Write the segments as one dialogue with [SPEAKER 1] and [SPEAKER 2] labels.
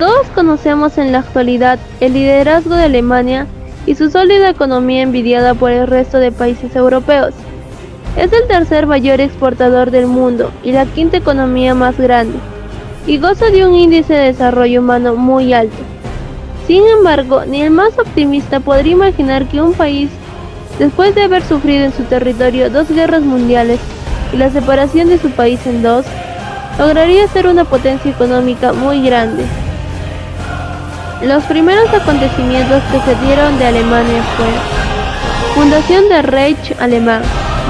[SPEAKER 1] Todos conocemos en la actualidad el liderazgo de Alemania y su sólida economía envidiada por el resto de países europeos. Es el tercer mayor exportador del mundo y la quinta economía más grande, y goza de un índice de desarrollo humano muy alto. Sin embargo, ni el más optimista podría imaginar que un país, después de haber sufrido en su territorio 2 guerras mundiales y la separación de su país en dos, lograría ser una potencia económica muy grande. Los primeros acontecimientos que se dieron de Alemania fue fundación del Reich Alemán,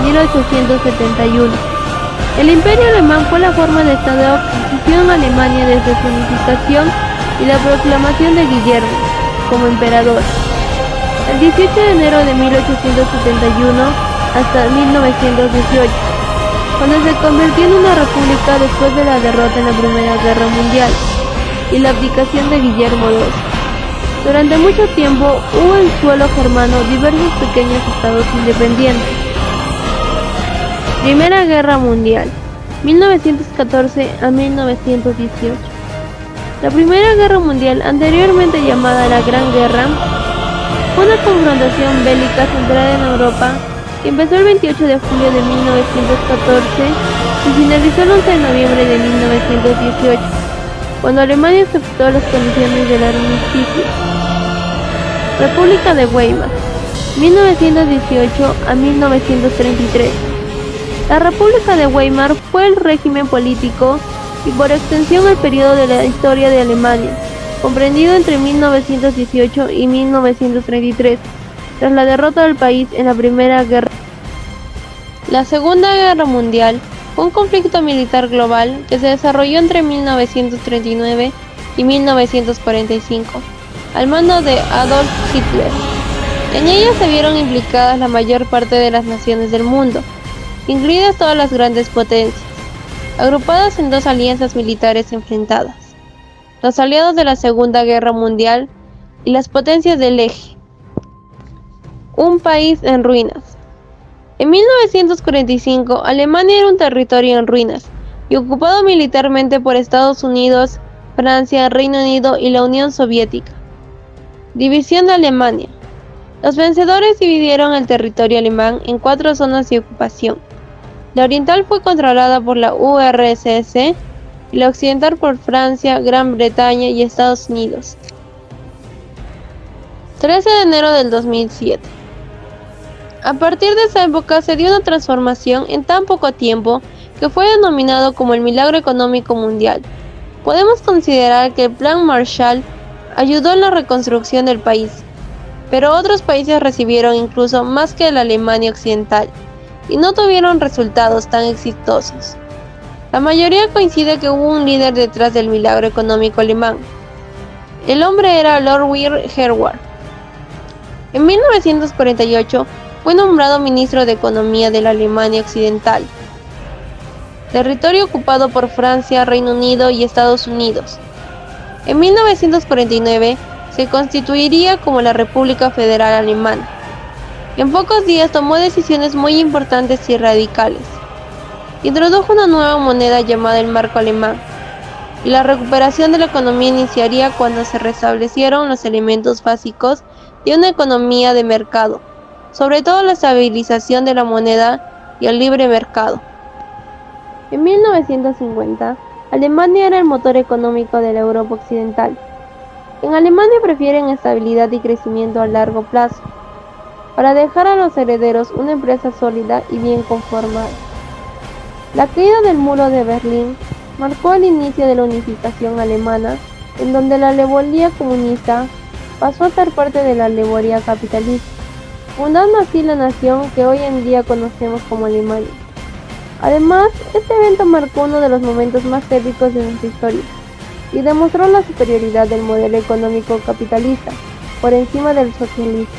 [SPEAKER 1] 1871. El Imperio Alemán fue la forma de Estado que existió en Alemania desde su unificación y la proclamación de Guillermo como emperador. El 18 de enero de 1871 hasta 1918, cuando se convirtió en una república después de la derrota en la Primera Guerra Mundial y la abdicación de Guillermo II. Durante mucho tiempo hubo en suelo germano diversos pequeños estados independientes. Primera Guerra Mundial, 1914 a 1918. La Primera Guerra Mundial, anteriormente llamada la Gran Guerra, fue una confrontación bélica centrada en Europa que empezó el 28 de julio de 1914 y finalizó el 11 de noviembre de 1918, cuando Alemania aceptó las condiciones del armisticio. República de Weimar, 1918 a 1933. La República de Weimar fue el régimen político y por extensión el periodo de la historia de Alemania, comprendido entre 1918 y 1933, tras la derrota del país en la Primera Guerra. La Segunda Guerra Mundial fue un conflicto militar global que se desarrolló entre 1939 y 1945, al mando de Adolf Hitler. En ella se vieron implicadas la mayor parte de las naciones del mundo, incluidas todas las grandes potencias, agrupadas en dos alianzas militares enfrentadas: los aliados de la Segunda Guerra Mundial y las potencias del Eje. Un país en ruinas. En 1945, Alemania era un territorio en ruinas y ocupado militarmente por Estados Unidos, Francia, Reino Unido y la Unión Soviética. División de Alemania. Los vencedores dividieron el territorio alemán en 4 zonas de ocupación. La oriental fue controlada por la URSS y la occidental por Francia, Gran Bretaña y Estados Unidos. 13 de enero del 2007. A partir de esa época se dio una transformación en tan poco tiempo que fue denominado como el milagro económico mundial. Podemos considerar que el Plan Marshall ayudó en la reconstrucción del país, pero otros países recibieron incluso más que la Alemania occidental y no tuvieron resultados tan exitosos. La mayoría coincide que hubo un líder detrás del milagro económico alemán. El hombre era Lord Weir Herwart. En 1948 fue nombrado ministro de Economía de la Alemania Occidental, territorio ocupado por Francia, Reino Unido y Estados Unidos. En 1949 se constituiría como la República Federal Alemana. En pocos días tomó decisiones muy importantes y radicales. Introdujo una nueva moneda llamada el marco alemán, y la recuperación de la economía iniciaría cuando se restablecieron los elementos básicos de una economía de mercado, sobre todo la estabilización de la moneda y el libre mercado. En 1950, Alemania era el motor económico de la Europa occidental. En Alemania prefieren estabilidad y crecimiento a largo plazo, para dejar a los herederos una empresa sólida y bien conformada. La caída del muro de Berlín marcó el inicio de la unificación alemana, en donde la alegoría comunista pasó a ser parte de la alegoría capitalista, fundando así la nación que hoy en día conocemos como Alemania. Además, este evento marcó uno de los momentos más épicos de nuestra historia y demostró la superioridad del modelo económico capitalista por encima del socialista.